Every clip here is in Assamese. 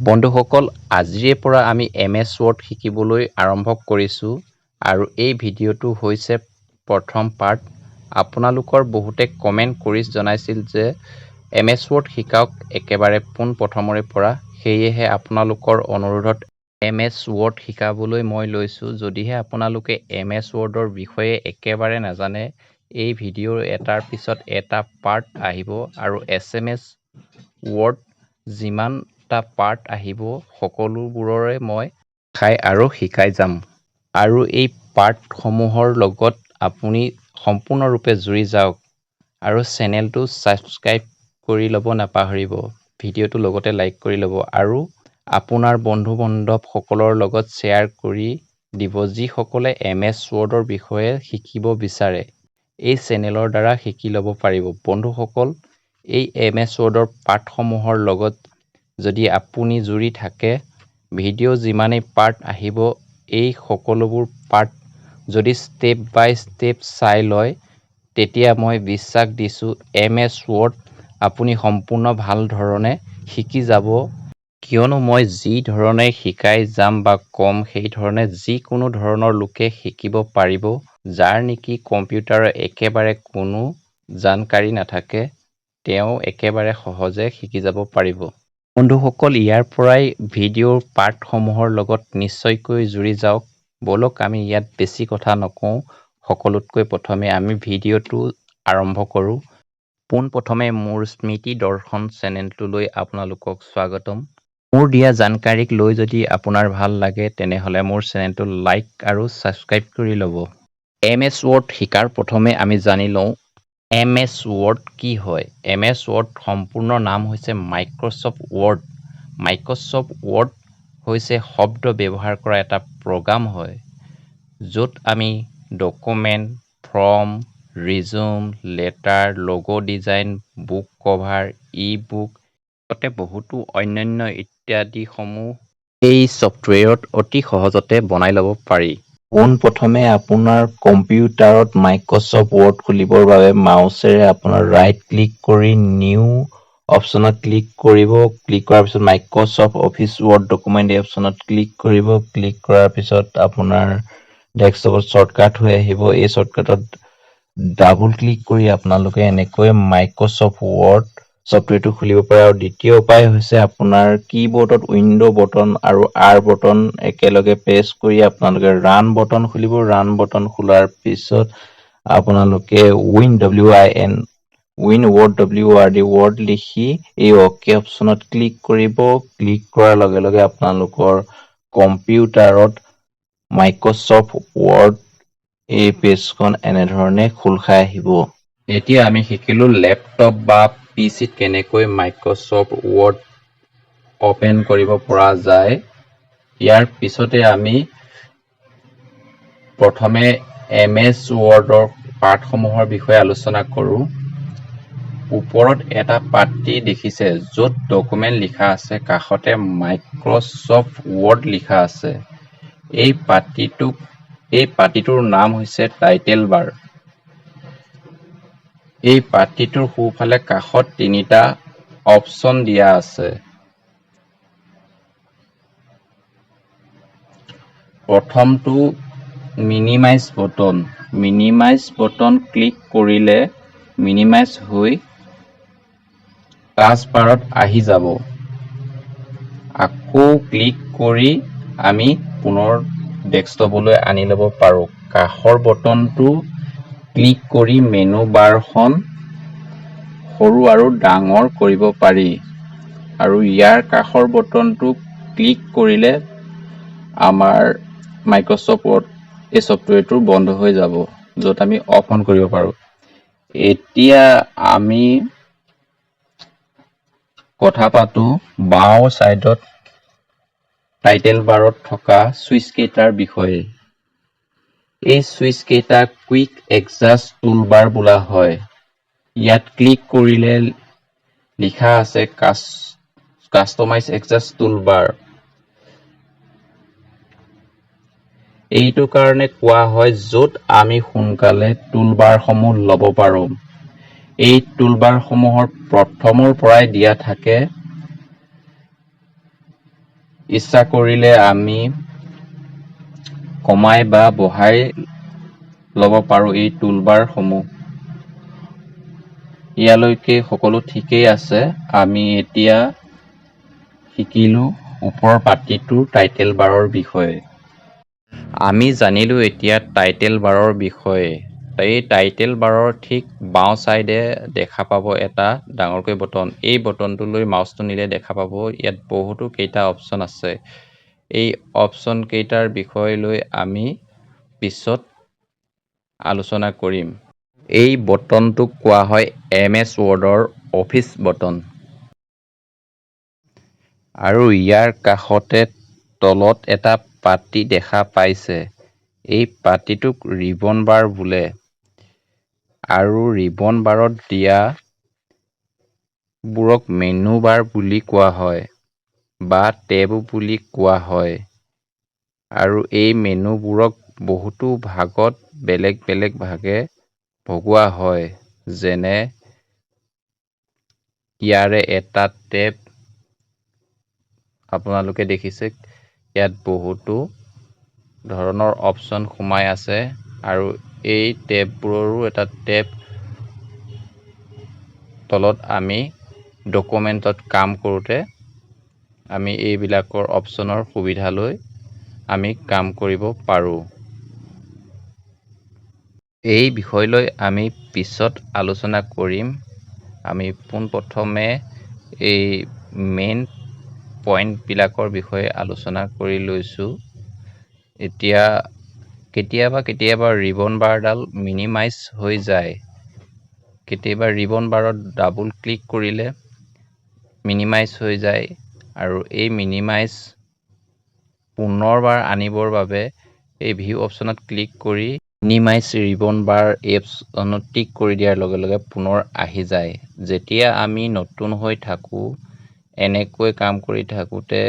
বন্ধুসকল, আজিৰে পৰা আমি MS Word শিকিবলৈ আৰম্ভ কৰিছোঁ আৰু এই ভিডিঅ'টো হৈছে প্ৰথম পাৰ্ট। আপোনালোকৰ বহুতে কমেন্ট কৰি জনাইছিল যে MS Word শিকাওক একেবাৰে পোনপ্ৰথমৰে পৰা। সেয়েহে আপোনালোকৰ অনুৰোধত MS Word শিকাবলৈ মই লৈছোঁ। যদিহে আপোনালোকে MS Wordৰ বিষয়ে একেবাৰে নাজানে, এই ভিডিঅ'ৰ এটাৰ পিছত এটা পাৰ্ট আহিব আৰু SMS Word যিমানটা পাৰ্ট আহিব সকলোবোৰৰে মই দেখাই আৰু শিকাই যাম। আৰু এই পাৰ্টসমূহৰ লগত আপুনি সম্পূৰ্ণৰূপে জুৰি যাওক আৰু চেনেলটো ছাবস্ক্ৰাইব কৰি ল'ব নাপাহৰিব। ভিডিঅ'টো লগতে লাইক কৰি ল'ব আৰু আপোনাৰ বন্ধু-বান্ধৱসকলৰ লগত শ্বেয়াৰ কৰি দিব যিসকলে MS Wordৰ বিষয়ে শিকিব বিচাৰে। এই চেনেলৰ দ্বাৰা শিকি ল'ব পাৰিব। বন্ধুসকল, এই MS Wordৰ পাঠসমূহৰ লগত যদি আপুনি জুৰি থাকে, ভিডিঅ' যিমানেই পাৰ্ট আহিব, এই সকলোবোৰ পাৰ্ট যদি ষ্টেপ বাই ষ্টেপ চাই লয়, তেতিয়া মই বিশ্বাস দিছোঁ MS Word আপুনি সম্পূৰ্ণ ভাল ধৰণে শিকি যাব। কিয়নো মই যি ধৰণে শিকাই যাম বা কম, সেই ধৰণে যিকোনো ধৰণৰ লোকে শিকিব পাৰিব। যাৰ নেকি কম্পিউটাৰৰ একেবাৰে কোনো জানকাৰী নাথাকে, তেওঁ একেবাৰে সহজে শিকি যাব পাৰিব। বন্ধুসকল, ইয়াৰ পৰাই ভিডিঅ'ৰ পাৰ্টসমূহৰ লগত নিশ্চয়কৈ জুৰি যাওক। বলক আমি ইয়াত বেছি কথা নকওঁ, সকলোতকৈ প্ৰথমে আমি ভিডিঅ'টো আৰম্ভ কৰোঁ। পোনপ্ৰথমে মোৰ স্মৃতি দৰ্শন চেনেলটোলৈ আপোনালোকক স্বাগতম। মোৰ দিয়া জানকাৰীক লৈ যদি আপোনাৰ ভাল লাগে, তেনেহ'লে মোৰ চেনেলটো লাইক আৰু ছাবস্ক্ৰাইব কৰি ল'ব। MS Word শিকাৰ প্ৰথমে আমি জানি লওঁ MS Word কি হয়। MS Word সম্পূৰ্ণ নাম হৈছে মাইক্ৰ'ছফ্ট ৱৰ্ড। মাইক্ৰ'ছফ্ট ৱৰ্ড হৈছে শব্দ ব্যৱহাৰ কৰা এটা প্ৰগ্ৰাম হয়, য'ত আমি ডকুমেণ্ট, ফৰ্ম, ৰিজিউম, লেটাৰ, লগো ডিজাইন, বুক কভাৰ, ই-বুক লগতে বহুতো অন্যান্য ইত্যাদিসমূহ এই ছফ্টৱেৰত অতি সহজতে বনাই ল'ব পাৰি। পোনপ্ৰথমে আপোনাৰ কম্পিউটাৰত মাইক্ৰ'ছফ্ট ৱৰ্ড খুলিবৰ বাবে মাউচেৰে আপোনাৰ ৰাইট ক্লিক কৰি নিউ অপশ্যনত ক্লিক কৰিব। ক্লিক কৰাৰ পিছত মাইক্ৰ'ছফ্ট অফিচ ৱৰ্ড ডকুমেণ্ট এই অপশ্যনত ক্লিক কৰিব। ক্লিক কৰাৰ পিছত আপোনাৰ ডেস্কটপত শ্বৰ্টকাট হৈ আহিব। এই শ্বৰ্টকাটত ডাবল ক্লিক কৰি আপোনালোকে এনেকৈ মাইক্ৰ'ছফ্ট ৱৰ্ড ছফ্টৱেৰটো খুলিব পাৰে। আৰু দ্বিতীয় উপায় হৈছে আপোনাৰ কীবৰ্ডত উইণ্ড' বটন আৰু R বটন একেলগে প্ৰেছ কৰি আপোনালোকে ৰান বটন খুলিব। ৰান বটন খোলাৰ পিছত আপোনালোকে উইন ৱৰ্ড লিখি এই অ'কে অপশ্যনত ক্লিক কৰিব। ক্লিক কৰাৰ লগে লগে আপোনালোকৰ কম্পিউটাৰত মাইক্ৰ'ছফ্ট ৱৰ্ড এই পেজখন এনেধৰণে খোল খাই আহিব। এতিয়া আমি শিকিলো লেপটপ বা PCত কেনেকৈ মাইক্ৰ'ছফ্ট ৱৰ্ড অপেন কৰিব পৰা যায়। ইয়াৰ পিছতে আমি প্ৰথমে MS Wordৰ পাৰ্টসমূহৰ বিষয়ে আলোচনা কৰোঁ। ওপৰত এটা পাটি দেখিছে য'ত ডকুমেণ্ট লিখা আছে, কাষতে মাইক্ৰ'ছফ্ট ৱৰ্ড লিখা আছে। এই পাটিটোৰ নাম হৈছে টাইটেল বাৰ। এই পাটিটোৰ সোঁফালে কাষত তিনিটা অপশ্যন দিয়া আছে। প্ৰথমটো minimise button. Minimise button click কৰিলে মিনিমাইজ হৈ টাস্কবাৰত আহি যাব। আকৌ ক্লিক কৰি আমি পুনৰ ডেস্কটপলৈ আনি ল'ব পাৰোঁ। কাষৰ বটনটো ক্লিক কৰি মেনু বাৰখন সৰু আৰু ডাঙৰ কৰিব পাৰি। আৰু ইয়াৰ কাষৰ বটনটো ক্লিক কৰিলে আমাৰ মাইক্ৰ'ছফ্ট ৱৰ্ড এই ছফ্টৱেৰটো বন্ধ হৈ যাব, য'ত আমি অফ অন কৰিব পাৰোঁ। এতিয়া আমি কথা পাতোঁ বাওঁ ছাইডত টাইটেল বাৰত থকা চুইচ কেইটাৰ বিষয়ে। এই চুইচ কেইটা কুইক এডজাষ্ট টুলবাৰ বোলা হয়। ইয়াত ক্লিক কৰিলে লিখা আছে কাষ্টমাইজ এডজাষ্ট টুলবাৰ। এইটো কাৰণে কোৱা হয় য'ত আমি সোনকালে টুলবাৰসমূহ ল'ব পাৰোঁ। এই টুলবাৰসমূহৰ প্ৰথমৰ পৰাই দিয়া থাকে ইচ্ছা কৰিলে আমি কমাই বা বঢ়াই ল'ব পাৰোঁ এই টুলবাৰসমূহ। ইয়ালৈকে সকলো ঠিকেই আছে। আমি এতিয়া শিকিলোঁ ওপৰৰ পাঠটিটোৰ টাইটেল বাৰৰ বিষয়ে। আমি জানিলোঁ এতিয়া টাইটেল বাৰৰ বিষয়ে। এই টাইটেল বাৰৰ ঠিক বাওঁ চাইডে দেখা পাব এটা ডাঙৰকৈ বটন। এই বটনটোলৈ মাউচটো নিলে দেখা পাব ইয়াত বহুতো কেইটা অপশ্যন আছে। এই অপশ্যন কেইটাৰ বিষয় লৈ আমি পিছত আলোচনা কৰিম। এই বটনটোক কোৱা হয় MS ৱৰ্ডৰ অফিচ বটন। আৰু ইয়াৰ কাষতে তলত এটা পাটি দেখা পাইছে। এই পাটিটোক ৰিবন বাৰ বোলে। আৰু ৰিবন বাৰত দিয়া বোৰক মেনু বাৰ বুলি কোৱা হয় বা টেব বুলি কোৱা হয়। আৰু এই মেনুবোৰক বহুতো ভাগত বেলেগ বেলেগ ভাগে ভগোৱা হয়। যেনে ইয়াৰে এটা টেব আপোনালোকে দেখিছে ইয়াত বহুতো ধৰণৰ অপশ্যন সোমাই আছে আৰু এই টেববোৰৰো এটা টেব তলত আমি ডকুমেণ্টত কাম কৰোঁতে আমি এইবিলাকৰ অপশ্যনৰ সুবিধা লৈ আমি কাম কৰিব পাৰোঁ। এই বিষয় লৈ আমি পিছত আলোচনা কৰিম। আমি পোনপ্ৰথমে এই মেইন পইণ্টবিলাকৰ বিষয়ে আলোচনা কৰি লৈছোঁ। এতিয়া কেতিয়াবা ৰিবন বাৰডাল মিনিমাইজ হৈ যায়। কেতিয়াবা ৰিবন বাৰত ডাবল ক্লিক কৰিলে মিনিমাইজ হৈ যায় আৰু এই মিনিমাইজ পুনৰবাৰ আনিবৰ বাবে এই ভিউ অপশ্যনত ক্লিক কৰি মিনিমাইজ ৰিবন বাৰ এই অপশ্যনত টিক কৰি দিয়াৰ লগে লগে পুনৰ আহি যায়। যেতিয়া আমি নতুন হৈ থাকোঁ এনেকৈ কাম কৰি থাকোঁতে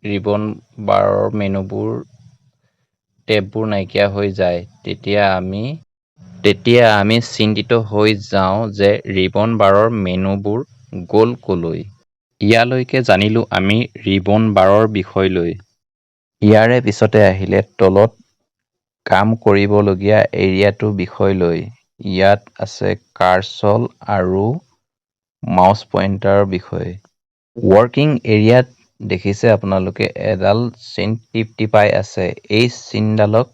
ৰিবন বাৰৰ মেনুবোৰ টেববোৰ নাইকিয়া হৈ যায়। তেতিয়া আমি চিন্তিত হৈ যাওঁ যে ৰিবন বাৰৰ মেনুবোৰ গ'ল ক'লৈ। ইয়ালৈকে জানিলোঁ আমি ৰিবন বাৰৰ বিষয় লৈ। ইয়াৰে পিছতে আহিলে তলত কাম কৰিবলগীয়া এৰিয়াটোৰ বিষয় লৈ। ইয়াত আছে কাৰ্চল আৰু মাউচ পইণ্টাৰৰ বিষয়ে। ৱৰ্কিং এৰিয়াত দেখিছে আপোনালোকে এডাল চিন টিপাই আছে। এই চিনডালক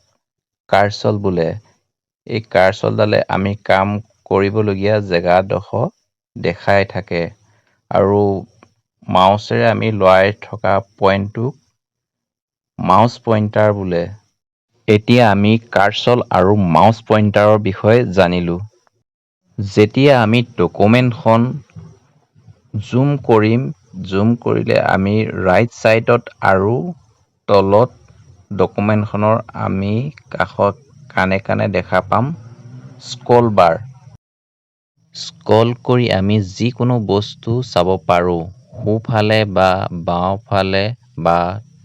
কাৰ্চল বোলে। এই কাৰ্চলডালে আমি কাম কৰিবলগীয়া জেগাডোখৰ দেখাই থাকে আৰু মাউচেৰে আমি লৰাই থকা পইণ্টটোক মাউচ পইণ্টাৰ বোলে। এতিয়া আমি কাৰ্চল আৰু মাউচ পইণ্টাৰৰ বিষয়ে জানিলোঁ। যেতিয়া আমি ডকুমেণ্টখন জুম কৰিম, জুম কৰিলে আমি ৰাইট চাইডত আৰু তলত ডকুমেণ্টখনৰ আমি কাষত কাণে কাণে দেখা পাম স্ক্ৰল বাৰ। স্ক্ৰল কৰি আমি যিকোনো বস্তু চাব পাৰোঁ। সোঁফালে বা বাওঁফালে বা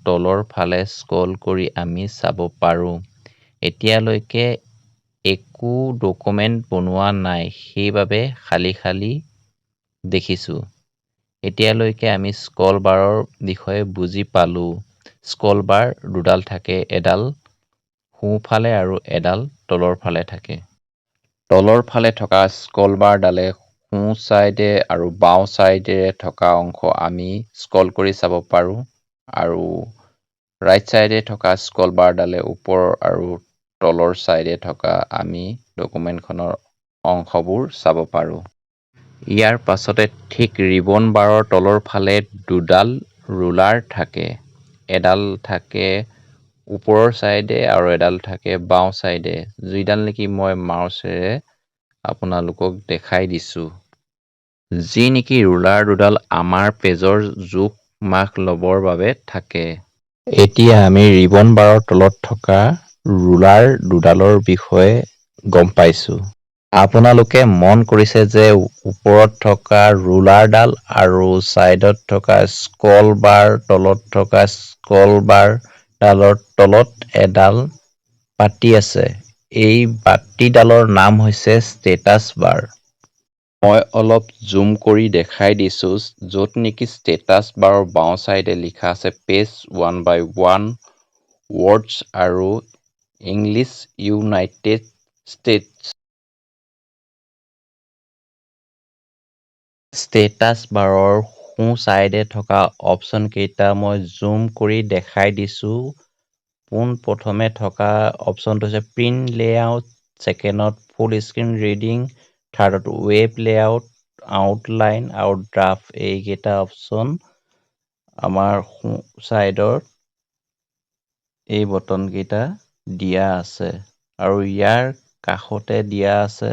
তলৰ ফালে স্ক্ৰল কৰি আমি চাব পাৰোঁ। এতিয়ালৈকে একো ডকুমেণ্ট বনোৱা নাই সেইবাবে খালী দেখিছোঁ। এতিয়ালৈকে আমি স্ক্ৰল বাৰৰ বিষয়ে বুজি পালোঁ। স্ক্ৰল বাৰ দুডাল থাকে, এডাল সোঁফালে আৰু এডাল তলৰ ফালে থাকে। তলৰ ফালে থকা স্ক্ৰল বাৰডালে সোঁ চাইডে আৰু বাওঁ চাইডেৰে থকা অংশ আমি স্ক্ৰল কৰি চাব পাৰোঁ আৰু ৰাইট চাইডে থকা স্ক্ৰল বাৰডালে ওপৰৰ আৰু তলৰ চাইডে থকা আমি ডকুমেণ্টখনৰ অংশবোৰ চাব পাৰোঁ। ইয়াৰ পাছতে ঠিক ৰিবন বাৰৰ তলৰ ফালে দুডাল ৰুলাৰ থাকে। এডাল থাকে ওপৰৰ চাইডে আৰু এডাল থাকে বাওঁ চাইডে, যিডাল নেকি মই মাউচেৰে আপোনালোকক দেখাই দিছোঁ। যি নেকি ৰুলাৰ দুডাল আমাৰ পেজৰ জোখ মাখ ল'বৰ বাবে থাকে। এতিয়া আমি ৰিবন বাৰৰ তলত থকা ৰুলাৰ দুডালৰ বিষয়ে গম পাইছোঁ। আপোনালোকে মন কৰিছে যে ওপৰত থকা ৰুলাৰডাল আৰু চাইডত থকা স্ক্ৰল বাৰ, তলত থকা স্ক্ৰল বাৰডালৰ তলত এডাল পাটি আছে। এই পাটিডালৰ নাম হৈছে ষ্টেটাছ বাৰ। মই অলপ জুম কৰি দেখাই দিছোঁ য'ত নেকি ষ্টেটাছ বাৰৰ বাওঁ চাইডে লিখা আছে পেজ 1 by 1 ৱৰ্ডছ আৰু ইংলিছ ইউনাইটেড ষ্টেটছ। ষ্টেটাছ বাৰৰ সোঁ চাইডে থকা অপশ্যন কেইটা মই জুম কৰি দেখাই দিছোঁ। পোনপ্ৰথমে থকা অপশ্যনটো হৈছে প্ৰিণ্ট লেআউট, ছেকেণ্ডত ফুল স্ক্ৰীন ৰিডিং, থাৰ্ডত ৱেব লেআউট, আউটলাইন আৰু ড্ৰাফ্ট। এইকেইটা অপশ্যন আমাৰ সোঁ চাইডৰ এই বটনকেইটা দিয়া আছে আৰু ইয়াৰ কাষতে দিয়া আছে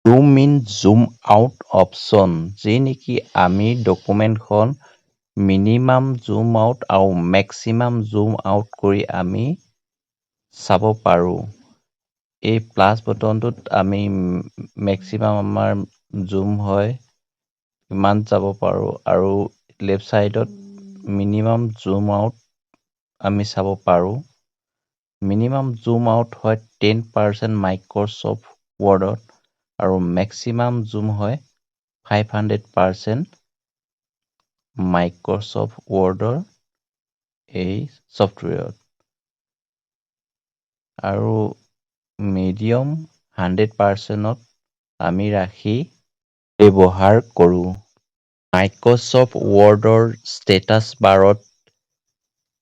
জুম ইন জুম আউট অপশ্যন, যি নেকি আমি ডকুমেণ্টখন মিনিমাম জুম আউট আৰু মেক্সিমাম জুম আউট কৰি আমি চাব পাৰোঁ। এই প্লাছ বটনটোত আমি মেক্সিমাম আমাৰ জুম হয় ইমান যাব পাৰোঁ আৰু লেফ্ট চাইডত মিনিমাম জুম আউট আমি চাব পাৰোঁ। মিনিমাম জুম আউট হয় 10% মাইক্ৰ'ছফ্ট ৱৰ্ডত আৰু মেক্সিমাম জুম হয় 500% মাইক্ৰ'ছফ্ট ৱৰ্ডৰ এই ছফ্টৱেৰত আৰু মিডিয়াম 100%ত আমি ৰাখি ব্যৱহাৰ কৰোঁ। মাইক্ৰ'ছফ্ট ৱৰ্ডৰ ষ্টেটাছ বাৰত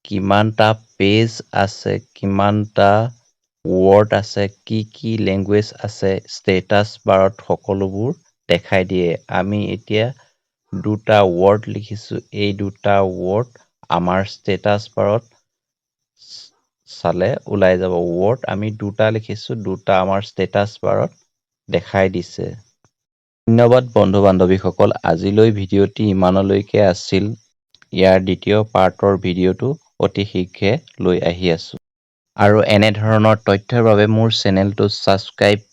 কিমানটা পেজ আছে, কিমানটা ৱৰ্ড আছে, কি লেংগুৱেজ আছে, ষ্টেটাছ বাৰত সকলোবোৰ দেখাই দিয়ে। আমি এতিয়া দুটা ৱৰ্ড লিখিছোঁ, এই দুটা ৱৰ্ড আমাৰ ষ্টেটাছ বাৰত চালে ওলাই যাব। ৱৰ্ড আমি দুটা লিখিছোঁ, দুটা আমাৰ ষ্টেটাছ বাৰত দেখাই দিছে। ধন্যবাদ বন্ধু বান্ধৱীসকল, আজিলৈ ভিডিঅ'টি ইমানলৈকে আছিল। ইয়াৰ দ্বিতীয় পাৰ্টৰ ভিডিঅ'টো অতি শীঘ্ৰে লৈ আহি আছোঁ। আৰু এনেধৰণৰ তথ্যৰ বাবে মোৰ চেনেলটো ছাবস্ক্ৰাইব,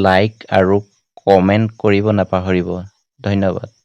লাইক আৰু কমেণ্ট কৰিব নাপাহৰিব। ধন্যবাদ।